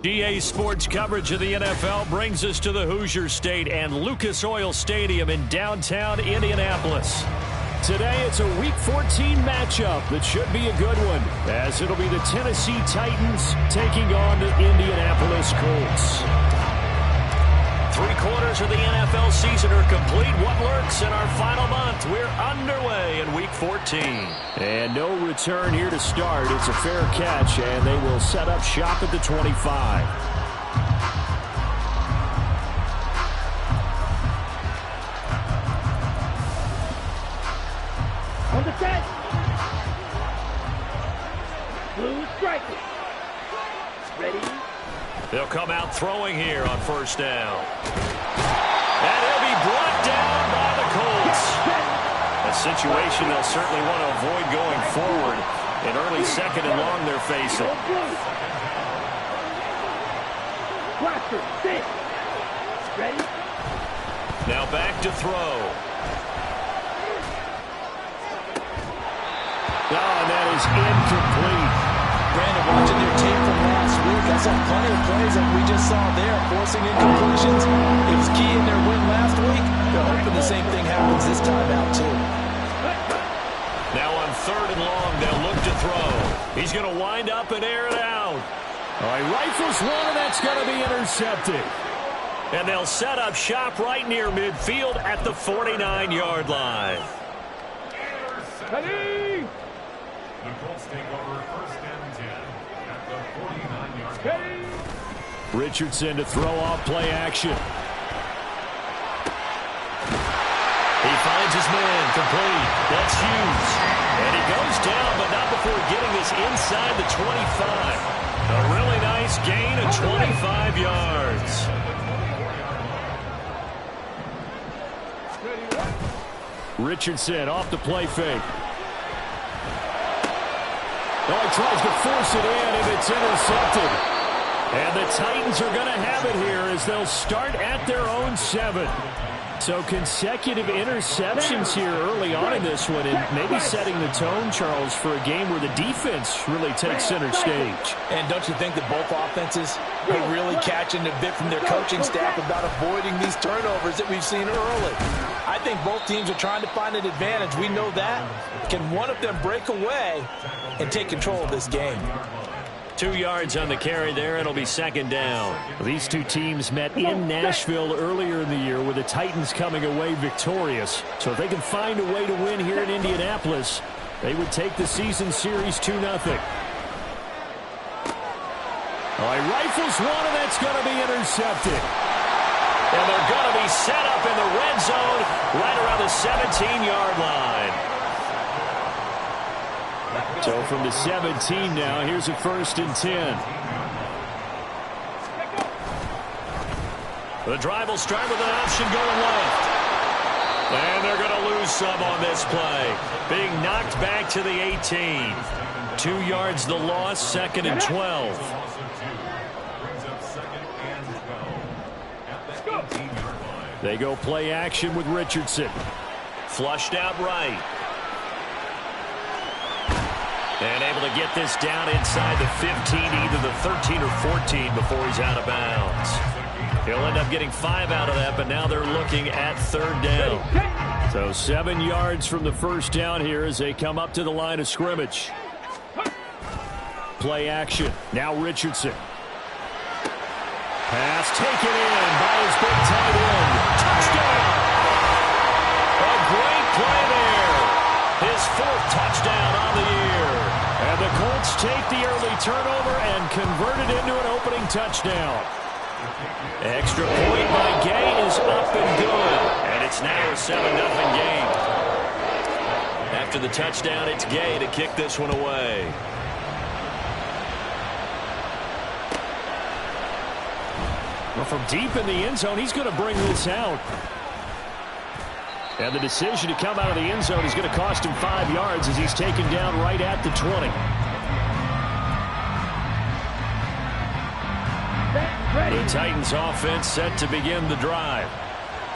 EA Sports coverage of the NFL brings us to the Hoosier State and Lucas Oil Stadium in downtown Indianapolis. Today, it's a Week 14 matchup that should be a good one, as it'll be the Tennessee Titans taking on the Indianapolis Colts. 3/4 of the NFL season are complete. What lurks in our final month? We're underway in Week 14. And no return here to start. It's a fair catch, and they will set up shop at the 25. On the set. Blue striker. Ready? They'll come out throwing here on first down. And he'll be brought down by the Colts. A situation they'll certainly want to avoid going forward. An early second and long they're facing. Blaster, sit. Ready? Now back to throw. Oh, and that is incomplete. Brandon, watching their tape from last week, I saw plenty of plays like we just saw there, forcing incompletions. It was key in their win last week. They're hoping the same thing happens this time out, too. Now on third and long, they'll look to throw. He's going to wind up and air it out. All right, rifles one, and that's going to be intercepted. And they'll set up shop right near midfield at the 49-yard line. Ready? The Colts take over first and 10 at the 49-yard line. Richardson to throw off play action. He finds his man complete. That's Hughes. And he goes down, but not before getting this inside the 25. A really nice gain of 25 yards. Richardson off the play fake. Oh, he tries to force it in, and it's intercepted. And the Titans are going to have it here as they'll start at their own 7. So consecutive interceptions here early on in this one, and maybe setting the tone, Charles, for a game where the defense really takes center stage. And don't you think that both offenses are really catching a bit from their coaching staff about avoiding these turnovers that we've seen early? I think both teams are trying to find an advantage. We know that. Can one of them break away and take control of this game? 2 yards on the carry there. It'll be second down. These two teams met in Nashville earlier in the year with the Titans coming away victorious. So if they can find a way to win here in Indianapolis, they would take the season series 2-0. All right, rifles one, and that's going to be intercepted. And they're going to be set up in the red zone right around the 17-yard line. So from the 17 now, here's a first and 10. The drive will start with an option going left. And they're going to lose some on this play. Being knocked back to the 18. 2 yards the loss, second and 12. They go play action with Richardson. Flushed out right. And able to get this down inside the 15, either the 13 or 14 before he's out of bounds. He'll end up getting 5 out of that, but now they're looking at third down. So 7 yards from the first down here as they come up to the line of scrimmage. Play action. Now Richardson. Pass taken in by his big tight end. Touchdown! A great play there. His 4th touchdown on the year. And the Colts take the early turnover and convert it into an opening touchdown. Extra point by Gay is up and good. And it's now a 7-0 game. After the touchdown, it's Gay to kick this one away. Well, from deep in the end zone, he's going to bring this out. And the decision to come out of the end zone is going to cost him 5 yards as he's taken down right at the 20. The Titans offense set to begin the drive.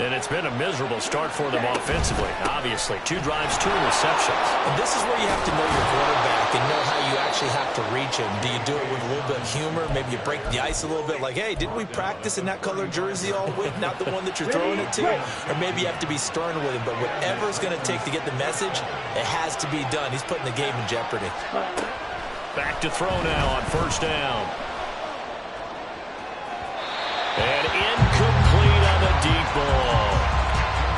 And it's been a miserable start for them offensively. Obviously, 2 drives, 2 receptions. And this is where you have to know your quarterback and know how you actually have to reach him. Do you do it with a little bit of humor? Maybe you break the ice a little bit like, hey, didn't we practice in that color jersey all week? Not the one that you're throwing it to? Or maybe you have to be stern with him. But whatever it's going to take to get the message, it has to be done. He's putting the game in jeopardy. Back to throw now on first down. And incomplete on the deep ball.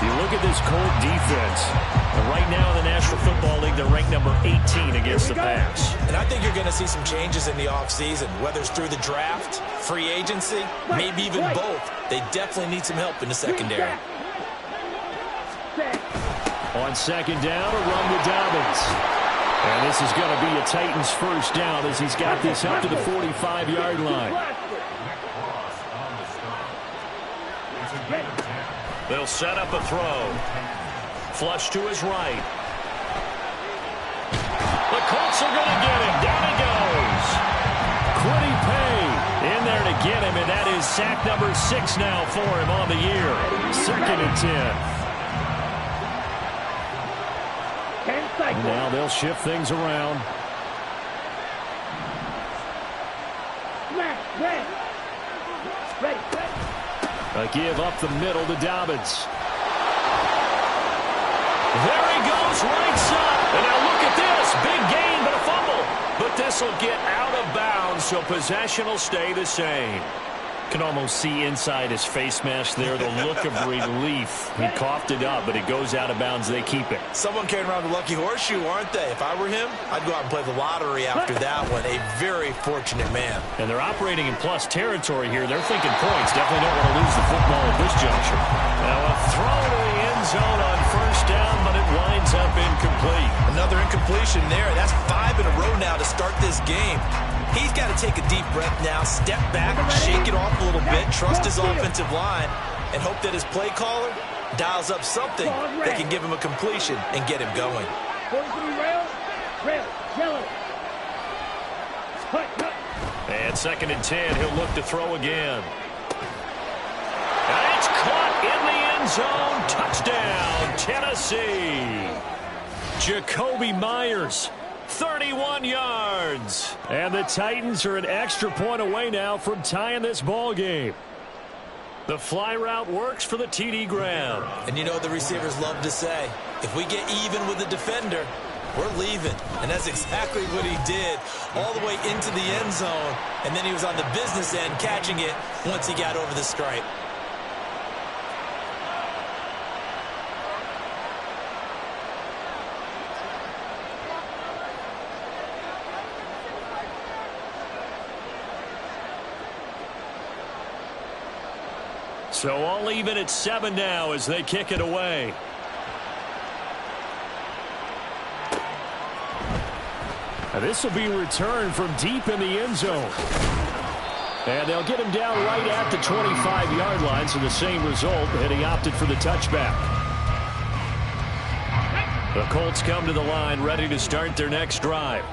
You look at this Colt defense. And right now in the National Football League, they're ranked number 18 against the pass. And I think you're going to see some changes in the offseason, whether it's through the draft, free agency, maybe even both. They definitely need some help in the secondary. On second down, a run with Dobbins. And this is going to be a Titans first down as he's got this up to the 45-yard line. They'll set up a throw. Flush to his right. The Colts are going to get him. Down he goes. Quiddy Pay in there to get him, and that is sack number 6 now for him on the year. 2nd and 10. Now they'll shift things around. A give up the middle to Dobbins. There he goes, right side. And now look at this. Big gain, but a fumble. But this will get out of bounds, so possession will stay the same. Can almost see inside his face mask there the look of relief. He coughed it up, but it goes out of bounds. They keep it. Someone carrying around the lucky horseshoe, aren't they? If I were him, I'd go out and play the lottery after that one. A very fortunate man. And they're operating in plus territory here. They're thinking points. Definitely don't want to lose the football at this juncture. Now a throw to the end zone on first down, but it winds up incomplete. Another incompletion there. That's 5 in a row now to start this game. He's got to take a deep breath now, step back, shake it off a little bit, trust his offensive line, and hope that his play caller dials up something that can give him a completion and get him going. And 2nd and 10, he'll look to throw again. And it's caught in the end zone. Touchdown, Tennessee. Jacoby Myers. 31 yards. And the Titans are an extra point away now from tying this ball game. The fly route works for the TD ground. And you know the receivers love to say, if we get even with the defender, we're leaving. And that's exactly what he did all the way into the end zone. And then he was on the business end catching it once he got over the stripe. So all even at 7 now as they kick it away. And this will be returned from deep in the end zone. And they'll get him down right at the 25-yard line, so the same result, and he opted for the touchback. The Colts come to the line ready to start their next drive.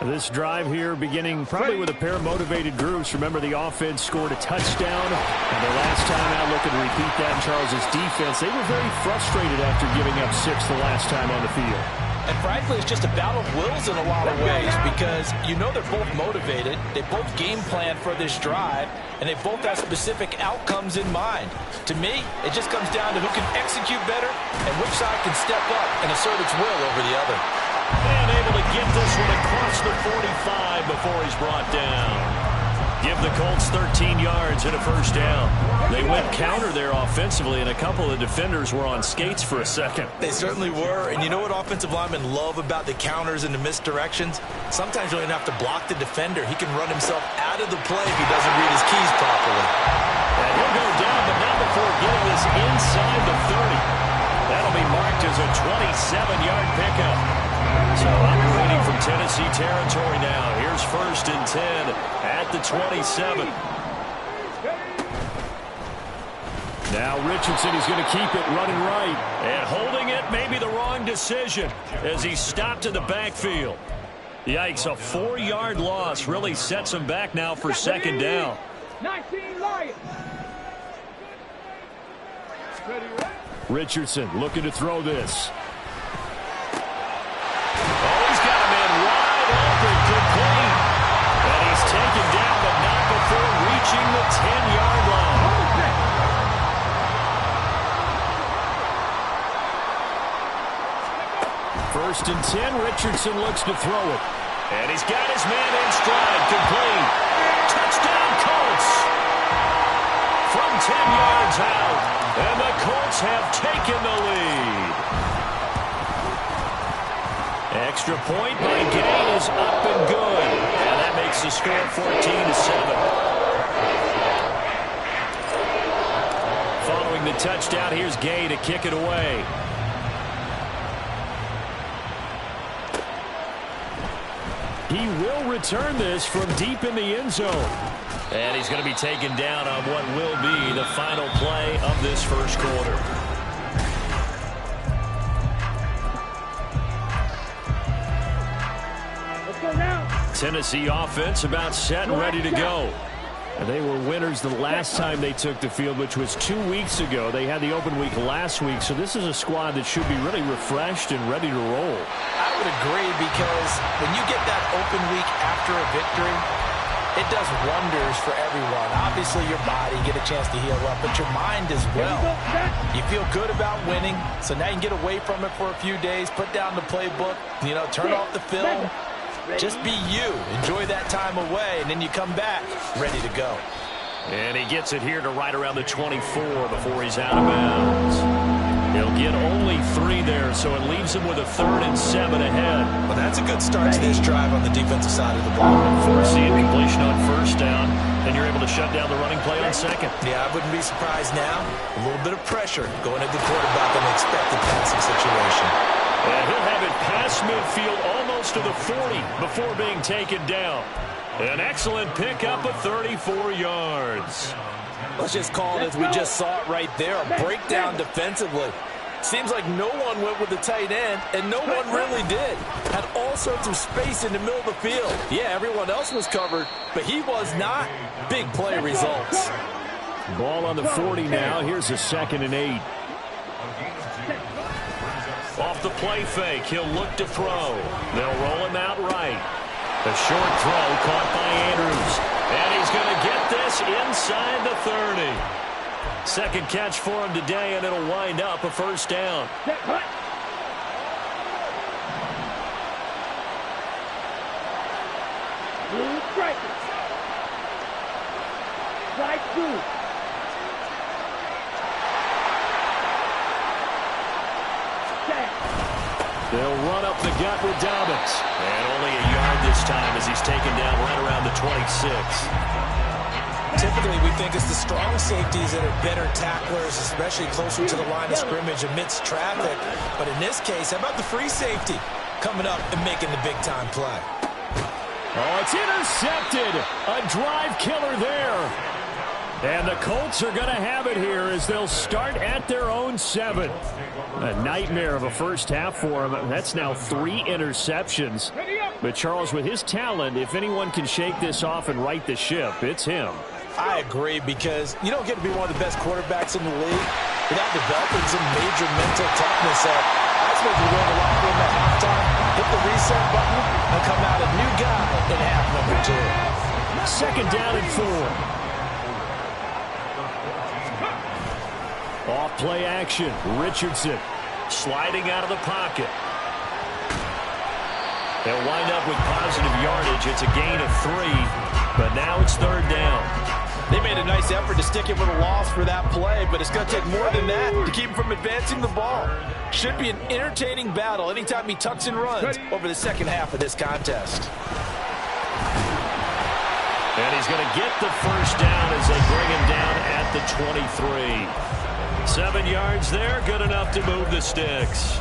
This drive here beginning probably with a pair of motivated groups. Remember, the offense scored a touchdown, and their last time out looking to repeat that in Charles's defense. They were very frustrated after giving up 6 the last time on the field. And frankly, it's just a battle of wills in a lot of ways because you know they're both motivated. They both game plan for this drive, and they both have specific outcomes in mind. To me, it just comes down to who can execute better and which side can step up and assert its will over the other. And able to get this one across the 45 before he's brought down. Give the Colts 13 yards and a first down. They went counter there offensively, and a couple of defenders were on skates for a second. They certainly were, and you know what offensive linemen love about the counters and the misdirections? Sometimes you don't even have to block the defender. He can run himself out of the play if he doesn't read his keys properly. And he'll go down, but not before getting this inside the 30. That'll be marked as a 27-yard pickup. So operating from Tennessee territory now. Here's 1st and 10 at the 27. Now Richardson is going to keep it running right. And holding it may be the wrong decision as he stopped in the backfield. Yikes, a 4-yard loss really sets him back now for 2nd down. 19 Lions. Richardson looking to throw this. Oh, he's got a man wide open, complete. And he's taken down, but not before reaching the 10-yard line. First and 10, Richardson looks to throw it. And he's got his man in stride, complete. Touchdown, Colts. From 10 yards out, and the Colts have taken the lead. Extra point by Gay is up and good. And that makes the score 14-7. Following the touchdown, here's Gay to kick it away. He will return this from deep in the end zone. And he's going to be taken down on what will be the final play of this first quarter. Let's go now. Tennessee offense about set and ready to go. And they were winners the last time they took the field, which was 2 weeks ago. They had the open week last week, so this is a squad that should be really refreshed and ready to roll. I would agree, because when you get that open week after a victory, it does wonders for everyone. Obviously, your body, get a chance to heal up, but your mind as well. You feel good about winning, so now you can get away from it for a few days, put down the playbook, turn off the film. Just be you. Enjoy that time away, and then you come back ready to go. And he gets it here to right around the 24 before he's out of bounds. He'll get only 3 there, so it leaves him with a 3rd and 7 ahead. Well, that's a good start to this drive on the defensive side of the ball. Forcing incompletion on first down, and you're able to shut down the running play on second. Yeah, I wouldn't be surprised now. A little bit of pressure going at the quarterback in an expected passing situation. And he'll have it past midfield almost to the 40 before being taken down. An excellent pickup of 34 yards. Let's just call it as we just saw it right there. A breakdown defensively. Seems like no one went with the tight end, and no one really did. Had all sorts of space in the middle of the field. Yeah, everyone else was covered, but he was not. Big play results. Ball on the 40 now. Here's a 2nd and 8. Off the play fake, he'll look to throw. They'll roll him out right. A short throw caught by Andrews. And he's going to get this inside the 30. Second catch for him today, and it'll wind up a first down. Blue strikers. Slide through. They'll run up the gut with Dobbins. And only a yard this time as he's taken down right around the 26. Typically, we think it's the strong safeties that are better tacklers, especially closer to the line of scrimmage amidst traffic. But in this case, how about the free safety coming up and making the big-time play? Oh, it's intercepted. A drive killer there. And the Colts are going to have it here as they'll start at their own 7. A nightmare of a first half for him. That's now 3 interceptions. But Charles, with his talent, if anyone can shake this off and right the ship, it's him. I agree, because you don't get to be one of the best quarterbacks in the league without developing some major mental toughness. I suppose we go in the locker room at halftime, hit the reset button, and come out a new guy in half number 2. 2nd down and 4. Off play action. Richardson Sliding out of the pocket. They'll wind up with positive yardage. It's a gain of 3, but now it's 3rd down. They made a nice effort to stick it with a loss for that play, but it's going to take more than that to keep him from advancing the ball. Should be an entertaining battle anytime he tucks and runs over the second half of this contest. And he's going to get the first down as they bring him down at the 23. 7 yards there, good enough to move the sticks.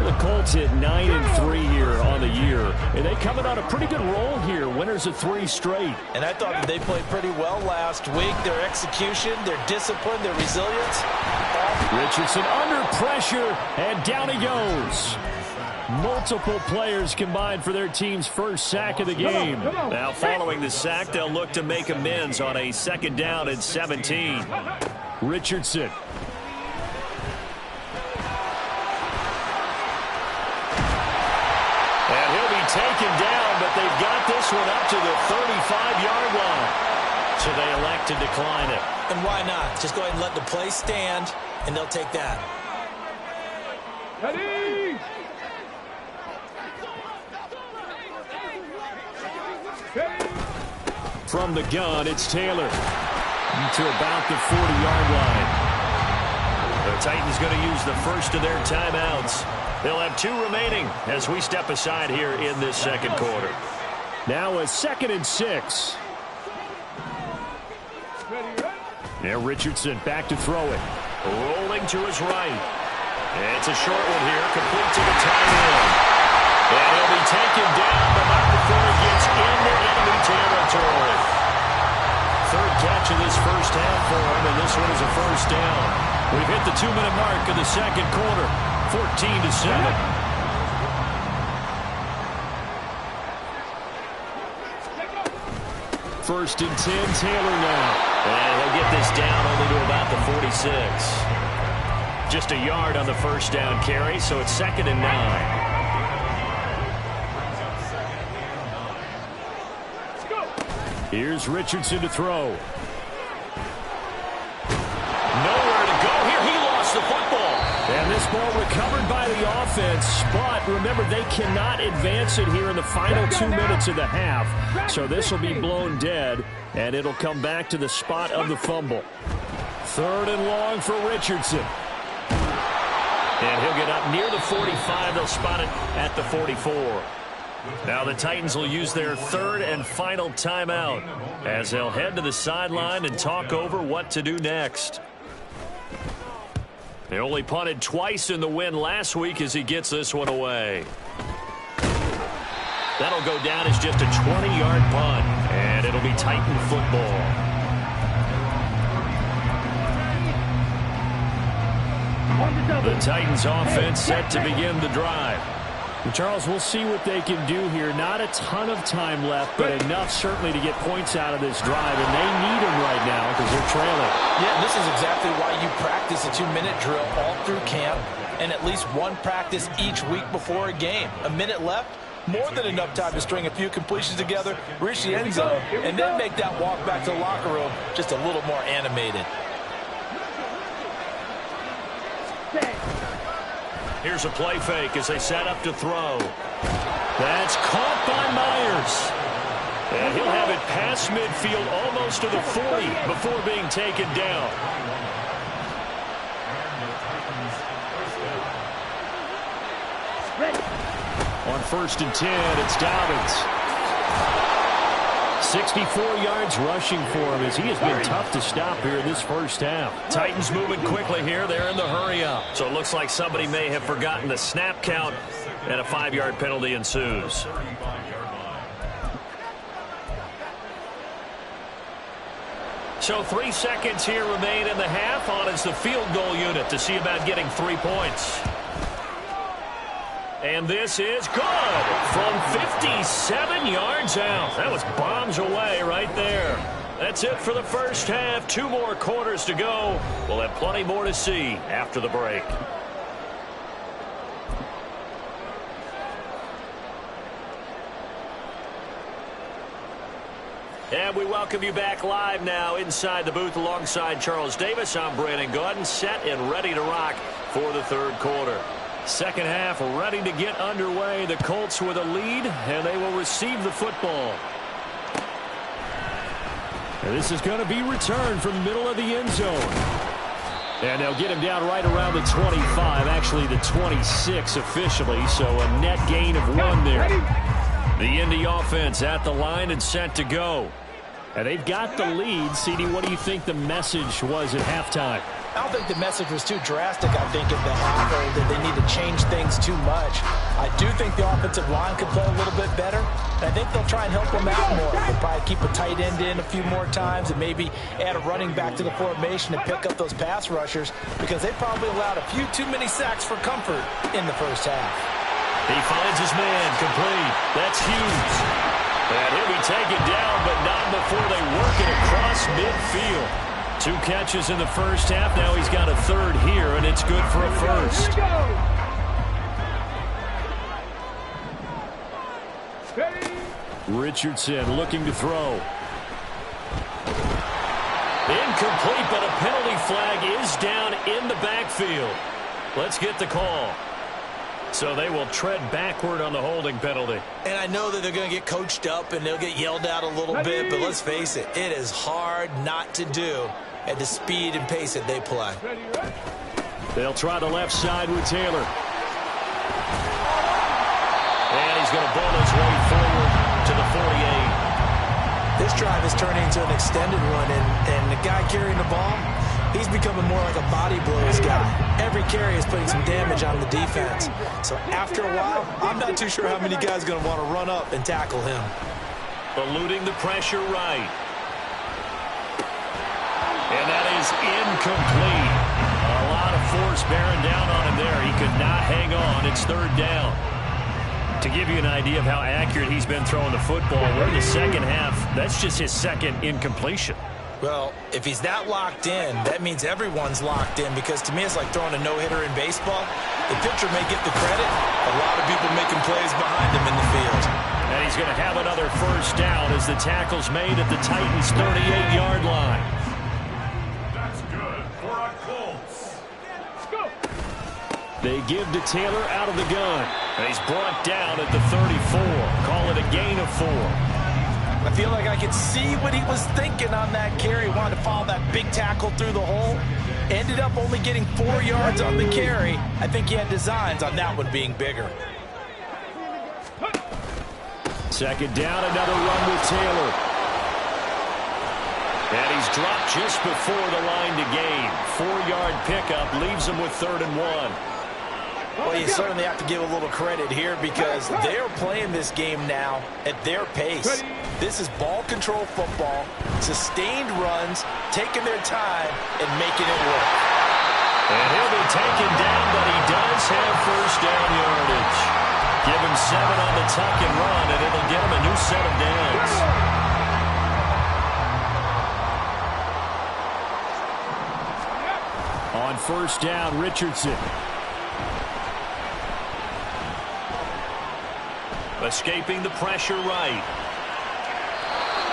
The Colts hit 9-3 here on the year, and they coming on a pretty good roll here. Winners of 3 straight. And I thought that they played pretty well last week. Their execution, their discipline, their resilience. Richardson under pressure, and down he goes. Multiple players combined for their team's first sack of the game. Now following the sack, they'll look to make amends on a 2nd down and 17. Richardson taken down, but they've got this one up to the 35-yard line. So they elect to decline it. And why not? Just go ahead and let the play stand, and they'll take that. Ready? From the gun, it's Taylor to about the 40-yard line. The Titans going to use the first of their timeouts. They'll have 2 remaining as we step aside here in this second quarter. Now a 2nd and 6. Now Richardson back to throw it. Rolling to his right. It's a short one here, complete to the tight end. And he'll be taken down, but not before he gets into enemy territory. 3rd catch of this first half for him, and this one is a first down. We've hit the 2-minute mark of the second quarter, 14-7. First and 10, Taylor now. And he'll get this down only to about the 46. Just a yard on the first down carry, so it's 2nd and 9. Here's Richardson to throw. Nowhere to go here. He lost the football. And this ball recovered by the offense. But remember, they cannot advance it here in the final 2 minutes of the half. So this will be blown dead, and it'll come back to the spot of the fumble. 3rd and long for Richardson. And he'll get up near the 45. They'll spot it at the 44. Now the Titans will use their 3rd and final timeout as they'll head to the sideline and talk over what to do next. They only punted twice in the win last week as he gets this one away. That'll go down as just a 20-yard punt, and it'll be Titan football. The Titans offense set to begin the drive. Charles, we'll see what they can do here. Not a ton of time left, but enough certainly to get points out of this drive, and they need them right now because they're trailing. Yeah, this is exactly why you practice a 2-minute drill all through camp and at least one practice each week before a game. A minute left, more than enough time to string a few completions together, reach the end zone, and then make that walk back to the locker room just a little more animated. Here's a play fake as they set up to throw. That's caught by Myers. And he'll have it past midfield almost to the 40 before being taken down. On 1st and 10, it's Dobbins. 64 yards rushing for him as he has been tough to stop here in this first half. Titans moving quickly here. They're in the hurry up. So it looks like somebody may have forgotten the snap count, and a 5-yard penalty ensues. So 3 seconds here remain in the half. On is the field goal unit to see about getting 3 points. And this is good from 57 yards out. That was bombs away right there. That's it for the first half. 2 more quarters to go. We'll have plenty more to see after the break. And we welcome you back live now inside the booth alongside Charles Davis. I'm Brandon Gaudin, set and ready to rock for the 3rd quarter. Second half ready to get underway. The Colts with a lead, and they will receive the football. And this is going to be returned from the middle of the end zone. And they'll get him down right around the 25, actually the 26 officially, so a net gain of 1 there. The Indy offense at the line and set to go. And they've got the lead. CD, what do you think the message was at halftime? I don't think the message was too drastic, I think, at the half, or that they need to change things too much. I do think the offensive line could play a little bit better, and I think they'll try and help them out more. They'll probably keep a tight end in a few more times and maybe add a running back to the formation and pick up those pass rushers because they probably allowed a few too many sacks for comfort in the first half. He finds his man complete. That's Hughes. And he'll be taken down, but not before they work it across midfield. 2 catches in the first half. Now he's got a 3rd here, and it's good for a first. Richardson looking to throw. Incomplete, but a penalty flag is down in the backfield. Let's get the call. So they will tread backward on the holding penalty. And I know that they're going to get coached up and they'll get yelled at a little bit, but let's face it, it is hard not to do at the speed and pace that they play. They'll try the left side with Taylor. And he's going to bowl his way forward to the 48. This drive is turning into an extended one, and the guy carrying the ball, he's becoming more like a body blows guy. Every carry is putting some damage on the defense. So after a while, I'm not too sure how many guys are going to want to run up and tackle him. Eluding the pressure right. And that is incomplete. A lot of force bearing down on him there. He could not hang on. It's third down. To give you an idea of how accurate he's been throwing the football, we're in the second half. That's just his second incompletion. Well, if he's that locked in, that means everyone's locked in, because to me it's like throwing a no-hitter in baseball. The pitcher may get the credit. A lot of people making plays behind him in the field. And he's going to have another first down as the tackle's made at the Titans' 38-yard line. That's good for a Colts. They give to Taylor out of the gun. And he's brought down at the 34. Call it a gain of 4. I feel like I could see what he was thinking on that carry. Wanted to follow that big tackle through the hole. Ended up only getting 4 yards on the carry. I think he had designs on that one being bigger. Second down, another run with Taylor. And he's dropped just before the line to gain. 4-yard pickup leaves him with 3rd and 1. Well, you certainly have to give a little credit here, because they're playing this game now at their pace. This is ball control football, sustained runs, taking their time, and making it work. And he'll be taken down, but he does have first down yardage. Give him 7 on the tuck and run, and it'll get him a new set of downs. On first down, Richardson. Escaping the pressure right.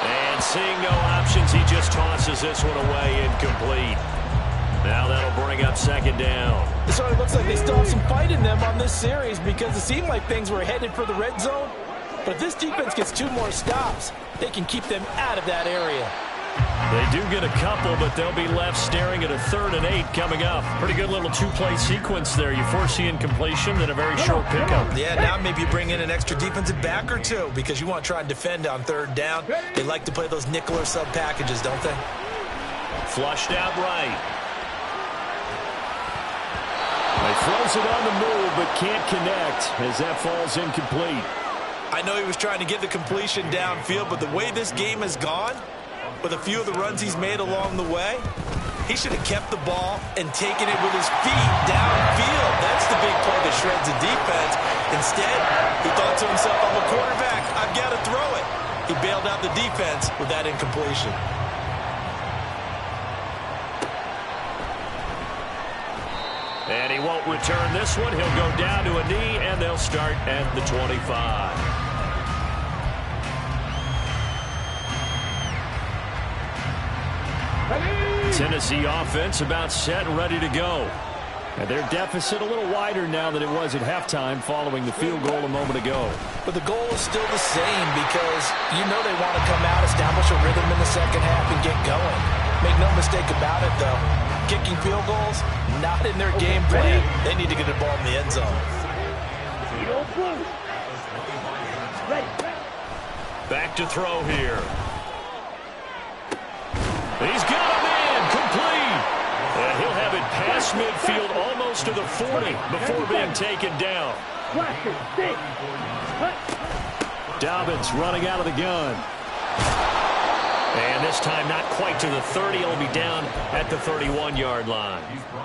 And seeing no options, he just tosses this one away, incomplete. Now that'll bring up second down. So it looks like they still have some fight in them on this series, because it seemed like things were headed for the red zone. But if this defense gets 2 more stops, they can keep them out of that area. They do get a couple, but they'll be left staring at a 3rd and 8 coming up. Pretty good little 2-play sequence there. You force the incompletion, then a very short pickup. Yeah, now maybe you bring in an extra defensive back or 2, because you want to try and defend on 3rd down. They like to play those nickel or sub packages, don't they? Flushed out right. He throws it on the move, but can't connect as that falls incomplete. I know he was trying to get the completion downfield, but the way this game has gone, with a few of the runs he's made along the way, he should have kept the ball and taken it with his feet downfield. That's the big play that shreds the defense. Instead, he thought to himself, I'm a quarterback, I've got to throw it. He bailed out the defense with that incompletion. And he won't return this one. He'll go down to a knee, and they'll start at the 25. Tennessee offense about set and ready to go. And their deficit a little wider now than it was at halftime following the field goal a moment ago. But the goal is still the same, because you know they want to come out, establish a rhythm in the second half, and get going. Make no mistake about it, though. Kicking field goals, not in their game plan. They need to get the ball in the end zone. Back to throw here. He's got a man, complete. And he'll have it past midfield almost to the 40 before being taken down. Dobbins running out of the gun. And this time not quite to the 30. He'll be down at the 31-yard line.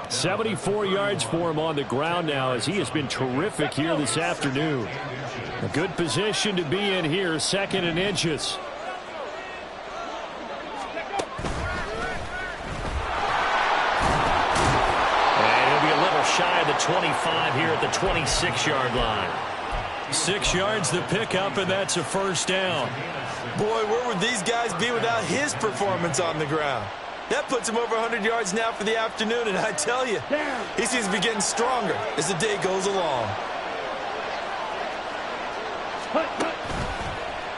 74 yards for him on the ground now, as he has been terrific here this afternoon. A good position to be in here, 2nd and inches. And he'll be a little shy of the 25 here at the 26-yard line. 6 yards to pick up, and that's a first down. Boy, where would these guys be without his performance on the ground? That puts him over 100 yards now for the afternoon, and I tell you, he seems to be getting stronger as the day goes along.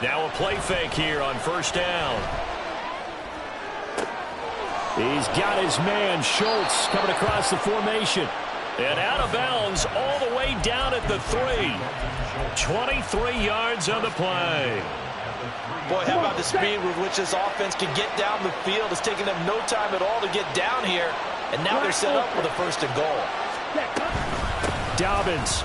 Now a play fake here on first down. He's got his man, Schultz, coming across the formation. And out of bounds all the way down at the 3. 23 yards on the play. Boy, how about the speed with which this offense can get down the field? It's taking them no time at all to get down here. And now they're set up with a first and goal. Dobbins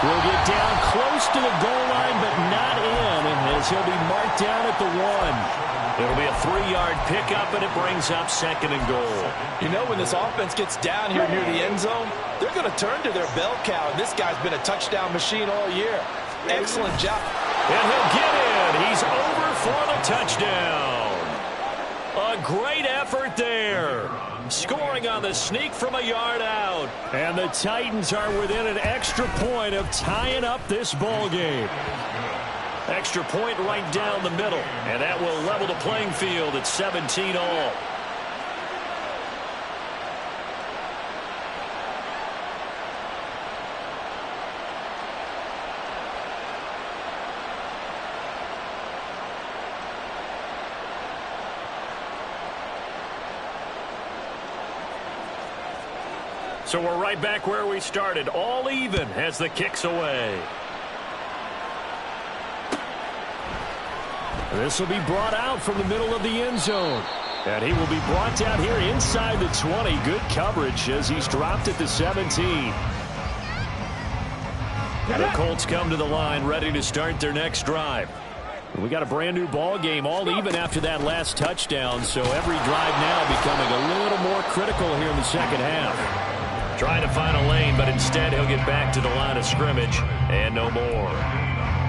will get down close to the goal line, but not in, as he'll be marked down at the 1. It'll be a 3-yard pickup, and it brings up second and goal. You know, when this offense gets down here near the end zone, they're going to turn to their bell cow, and this guy's been a touchdown machine all year. Excellent job. And he'll get in. He's over for the touchdown. A great effort there. Scoring on the sneak from a yard out. And the Titans are within an extra point of tying up this ball game. Extra point right down the middle. And that will level the playing field at 17 all. So we're right back where we started, all even as the kick's away. This will be brought out from the middle of the end zone. And he will be brought down here inside the 20. Good coverage as he's dropped at the 17. And the Colts come to the line ready to start their next drive. We got a brand new ball game, all even after that last touchdown. So every drive now becoming a little more critical here in the second half. Trying to find a lane, but instead he'll get back to the line of scrimmage and no more.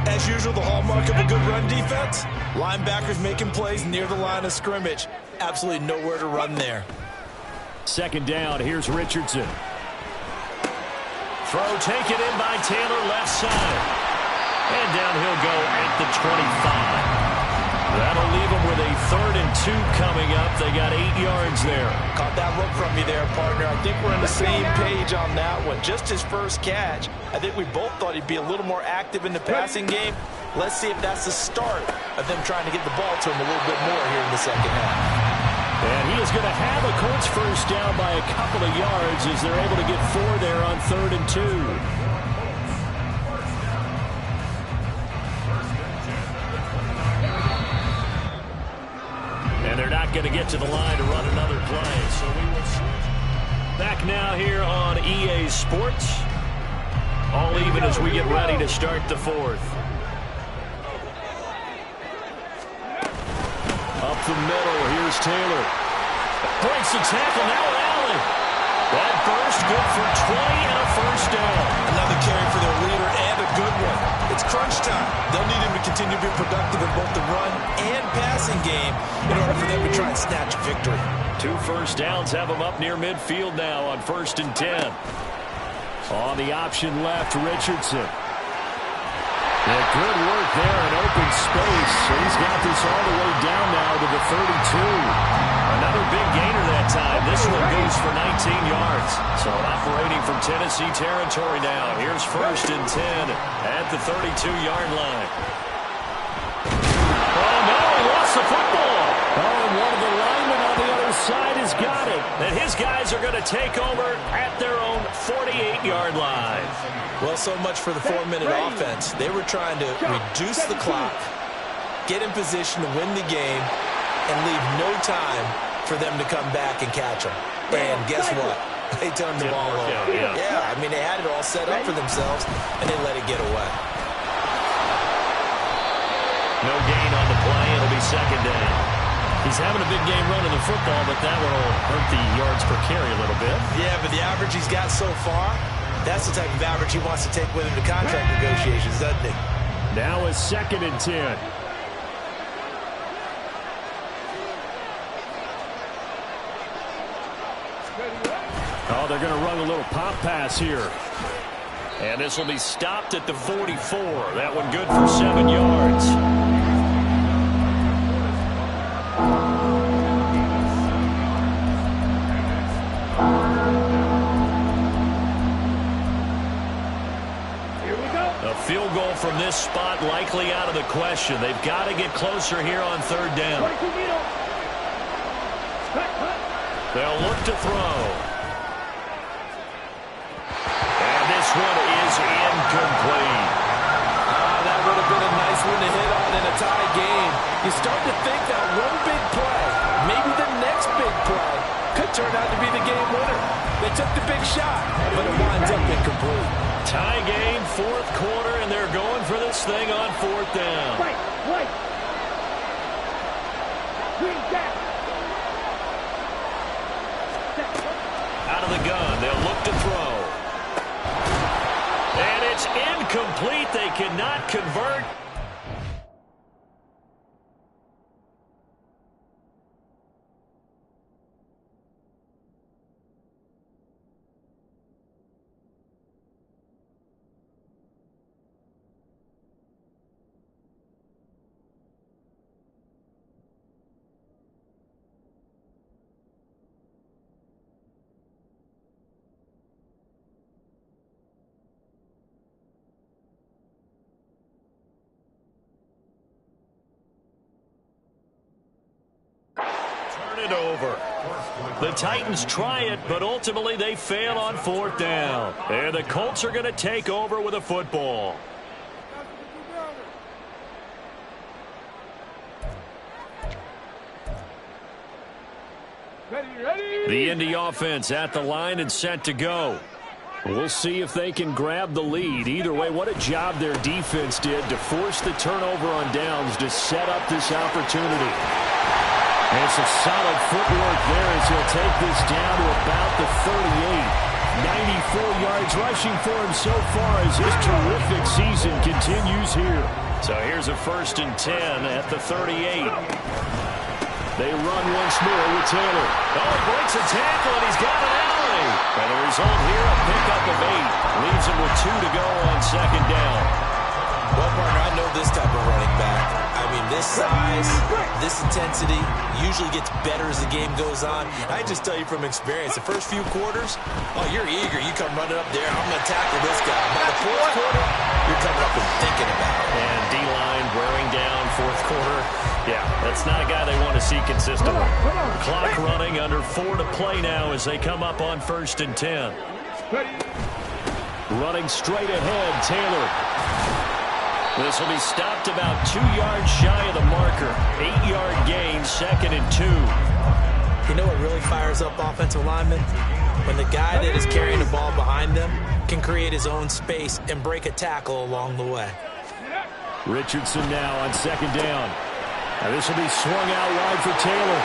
As usual, the hallmark of a good run defense, linebackers making plays near the line of scrimmage. Absolutely nowhere to run there. Second down, here's Richardson. Throw taken in by Taylor, left side. And down he'll go at the 25. That'll leave them with a 3rd and 2 coming up. They got 8 yards there. Caught that look from me there, partner. I think we're on the same page on that one. Just his first catch. I think we both thought he'd be a little more active in the passing game. Let's see if that's the start of them trying to get the ball to him a little bit more here in the second half. And he is going to have a Colts first down by a couple of yards as they're able to get 4 there on 3rd and 2. And they're not going to get to the line to run another play. So we will back now here on EA Sports. All even as we get ready to start the 4th. Up the middle, here's Taylor. Breaks the tackle, now Allen. That burst good for 20 and a first down. Another carry for their leader and a good one. It's crunch time. They'll need him to continue to be productive in both the run and passing game in order for them to try and snatch a victory. 2 first downs have them up near midfield now on 1st and 10. On the option left, Richardson. Yeah, good work there in open space. So he's got this all the way down now to the 32. Another big gainer that time. This one goes for 19 yards. So operating from Tennessee territory now. Here's 1st and 10 at the 32-yard line. Oh, no, he lost the football. Oh, and one of the linemen on the other side has got it. And his guys are going to take over at their own 48-yard line. Well, so much for the 4-minute offense. They were trying to reduce the clock, get in position to win the game, and leave no time for them to come back and catch them. And guess what? They turned the ball over. Yeah, I mean, they had it all set up for themselves, and they let it get away. No gain on the play. It'll be second down. He's having a big game running the football, but that one will hurt the yards per carry a little bit. Yeah, but the average he's got so far, that's the type of average he wants to take with him to contract negotiations, doesn't he? Now a 2nd and 10. Oh, they're going to run a little pop pass here. And this will be stopped at the 44. That one good for 7 yards. A field goal from this spot likely out of the question. They've got to get closer here on third down. They'll look to throw. And this one is incomplete. That would have been a nice one to hit on in a tie game. You start to think that one big play, maybe the next big play, could turn out to be the game winner. They took the big shot, but it winds up incomplete. Tie game, fourth quarter, and they're going for this thing on fourth down. Out of the gun, they'll look to throw. And it's incomplete. They cannot convert. It over. The Titans try it, but ultimately they fail on fourth down. And the Colts are going to take over with a football. The Indy offense at the line and set to go. We'll see if they can grab the lead. Either way, what a job their defense did to force the turnover on downs to set up this opportunity. And it's a solid footwork there as he'll take this down to about the 38. 94 yards rushing for him so far as his terrific season continues here. So here's a 1st and 10 at the 38. They run once more with Taylor. Oh, he breaks a tackle, and he's got an alley. And the result here, a pickup of 8. Leaves him with 2 to go on 2nd down. Well, partner, I know this type of running back. I mean, this size, this intensity usually gets better as the game goes on. I just tell you from experience, the first few quarters, oh, you're eager. You come running up there, I'm going to tackle this guy. By the 4th quarter, you're coming up and thinking about it. And D-line wearing down 4th quarter. Yeah, that's not a guy they want to see consistently. Clock running, under 4 to play now as they come up on 1st and 10. Running straight ahead, Taylor. This will be stopped about 2 yards shy of the marker. 8-yard gain, 2nd and 2. You know what really fires up offensive linemen? When the guy that is carrying the ball behind them can create his own space and break a tackle along the way. Richardson now on 2nd down. Now this will be swung out wide for Taylor.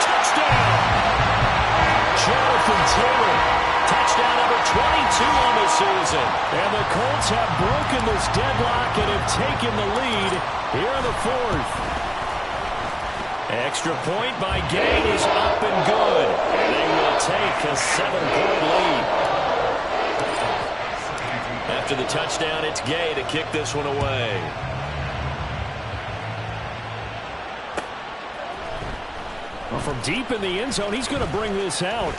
Touchdown! Jonathan Taylor. Touchdown number 22 on the season. And the Colts have broken this deadlock and have taken the lead here in the 4th. Extra point by Gay is up and good. And they will take a 7-point lead. After the touchdown, it's Gay to kick this one away. Well, from deep in the end zone, he's going to bring this out.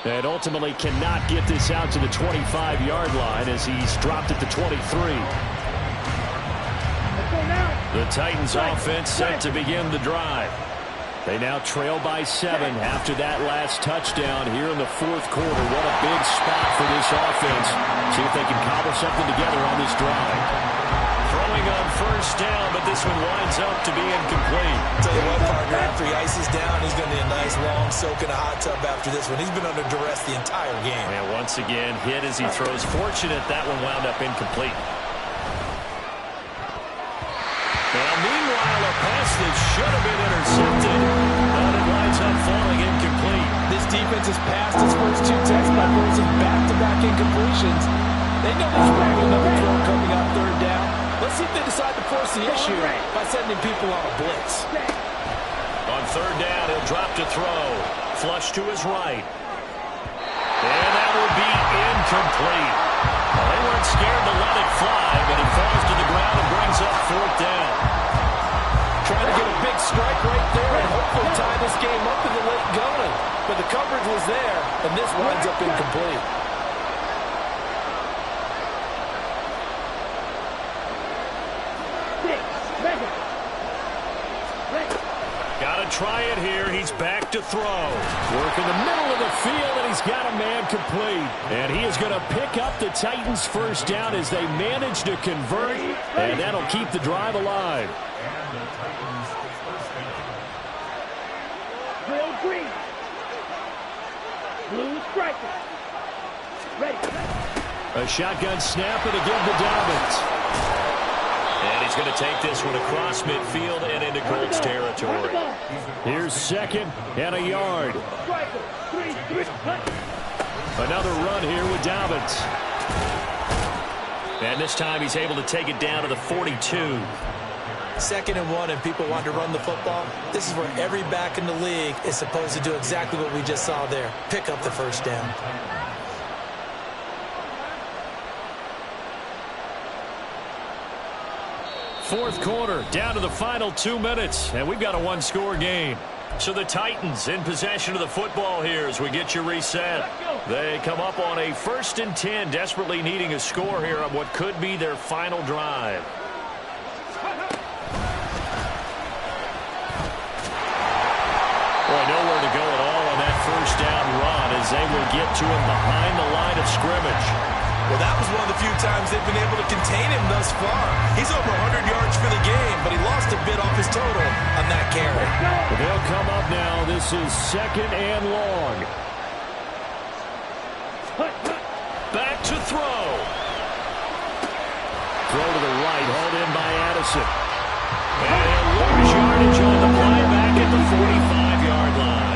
And ultimately cannot get this out to the 25-yard line as he's dropped at the 23. The Titans offense set to begin the drive. They now trail by 7 after that last touchdown here in the 4th quarter. What a big spot for this offense. See if they can cobble something together on this drive. Throwing on 1st down, but this one winds up to be incomplete. Tell you what, partner, after he ices down, he's going to need a nice long soak in a hot tub after this one. He's been under duress the entire game. And once again, hit as he throws. Fortunate that one wound up incomplete. Now, meanwhile, a pass that should have been intercepted, but it winds up falling incomplete. This defense has passed its first 2 tests by forcing back-to-back incompletions. They know there's probably another throw coming out 3rd down. Let's see if they decide to force the issue by sending people on a blitz. On 3rd down, he'll drop to throw. Flush to his right. And that will be complete. Well, they weren't scared to let it fly, but it falls to the ground and brings up fourth down. Trying to get a big strike right there and hopefully tie this game up in the late going. But the coverage was there, and this winds up incomplete. Got to try it here. He's back to throw. Work in the middle of the field, and he's got a man complete. And he is going to pick up the Titans' first down as they manage to convert, and that'll keep the drive alive. Drill green. Blue striker. Ready. A shotgun snap and a give to Dobbins. And he's going to take this one across midfield and into Colts territory. Here's second and a yard. Another run here with Dobbins. And this time he's able to take it down to the 42. 2nd and 1, and people want to run the football. This is where every back in the league is supposed to do exactly what we just saw there. Pick up the first down. Fourth quarter, down to the final 2 minutes, and we've got a one-score game. So the Titans in possession of the football here as we get you reset. They come up on a 1st and 10, desperately needing a score here on what could be their final drive. Boy, nowhere to go at all on that first down run as they will get to him behind the line of scrimmage. Well, that was one of the few times they've been able to contain him thus far. He's over 100 yards for the game, but he lost a bit off his total on that carry. But they'll come up now. This is 2nd and long. Back to throw. Throw to the right, hauled in by Addison. And he'll lose yardage on the play back at the 45-yard line.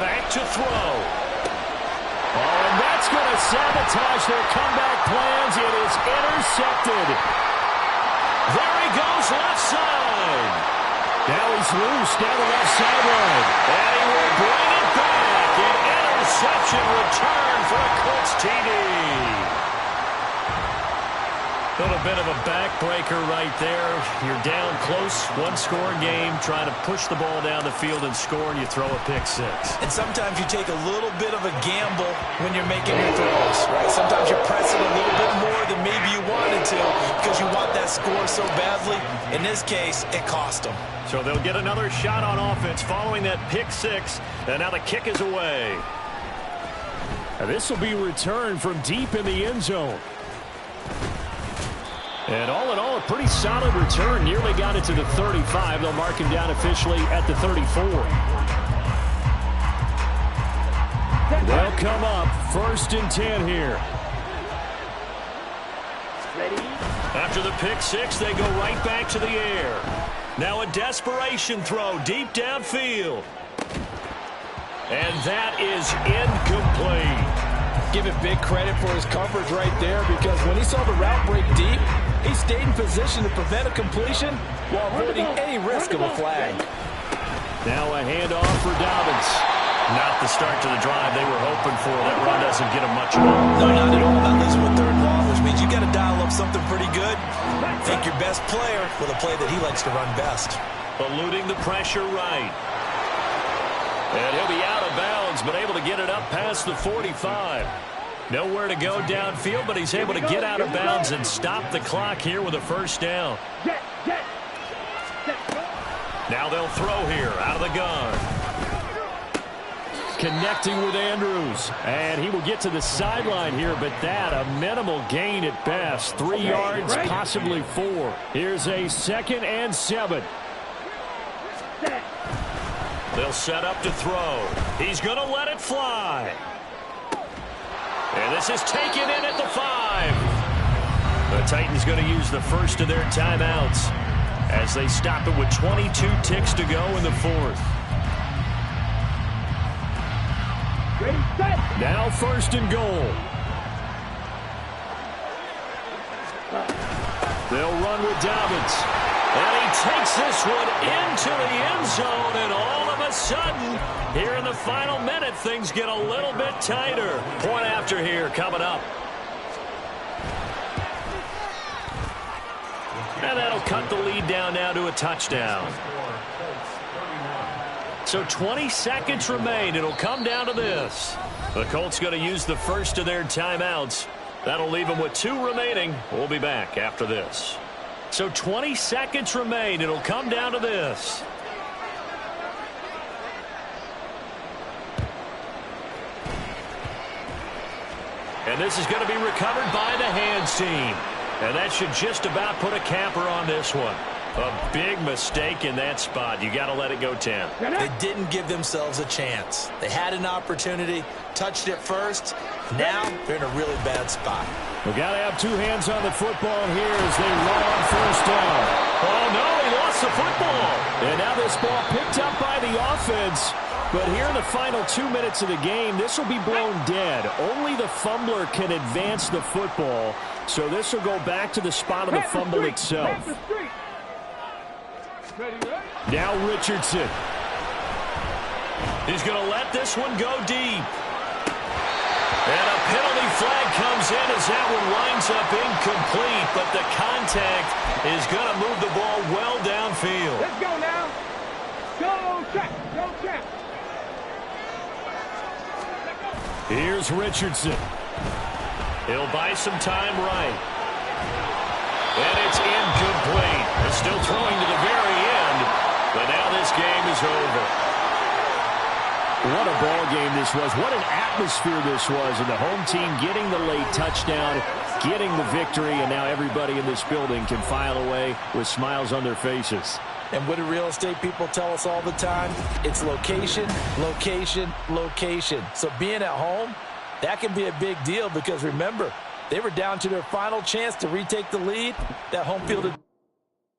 Back to throw. Oh, and that's going to sabotage their comeback plans. It is intercepted. There he goes, left side. Now he's loose down the left sideline. And he will bring it back. An interception return for a Colts TD. A little bit of a backbreaker right there. You're down close, one-score game, trying to push the ball down the field and score, and you throw a pick six. And sometimes you take a little bit of a gamble when you're making your throws, right? Sometimes you're pressing a little bit more than maybe you wanted to because you want that score so badly. In this case, it cost them. So they'll get another shot on offense following that pick six, and now the kick is away. And this will be returned from deep in the end zone. And all in all, a pretty solid return. Nearly got it to the 35. They'll mark him down officially at the 34. They'll come up 1st and 10 here. After the pick six, they go right back to the air. Now a desperation throw deep downfield. And that is incomplete. Give it big credit for his coverage right there because when he saw the route break deep, he stayed in position to prevent a completion while avoiding any risk of a flag. Now a handoff for Dobbins. Not the start to the drive they were hoping for. That run doesn't get him much more. No, not at all. Not losing with 3rd and long, which means you got to dial up something pretty good. Take your best player with a play that he likes to run best. Eluding the pressure right. And he'll be out of bounds, but able to get it up past the 45. Nowhere to go downfield, but he's able to get out of bounds and stop the clock here with a first down. Now they'll throw here out of the gun. Connecting with Andrews. And he will get to the sideline here, but that a minimal gain at best. 3 yards, possibly 4. Here's a 2nd and 7. They'll set up to throw. He's going to let it fly. And this is taken in at the 5. The Titans going to use the first of their timeouts as they stop it with 22 ticks to go in the 4th. Now 1st and goal. They'll run with Dobbins. And he takes this one into the end zone, and all of a sudden, here in the final minute, things get a little bit tighter. Point after here coming up. And that'll cut the lead down now to a touchdown. So 20 seconds remain. It'll come down to this. The Colts going to use the first of their timeouts. That'll leave them with 2 remaining. We'll be back after this. So 20 seconds remain. It'll come down to this. And this is going to be recovered by the hands team. And that should just about put a capper on this one. A big mistake in that spot. You got to let it go 10. They didn't give themselves a chance. They had an opportunity, touched it first. Now they're in a really bad spot. We got to have 2 hands on the football here as they run on first down. Oh, no, he lost the football. And now this ball picked up by the offense. But here in the final 2 minutes of the game, this will be blown dead. Only the fumbler can advance the football. So this will go back to the spot of the fumble itself. Now Richardson. He's going to let this one go deep. And a penalty flag comes in as that one winds up incomplete. But the contact is going to move the ball well downfield. Let's go now. Go, check. Go, check. Here's Richardson. He'll buy some time right. And it's incomplete. They're still throwing to the very end. But now this game is over. What a ball game this was. What an atmosphere this was. And the home team getting the late touchdown, getting the victory, and now everybody in this building can file away with smiles on their faces. And what do real estate people tell us all the time? It's location, location, location. So being at home, that can be a big deal because remember, they were down to their final chance to retake the lead. That home field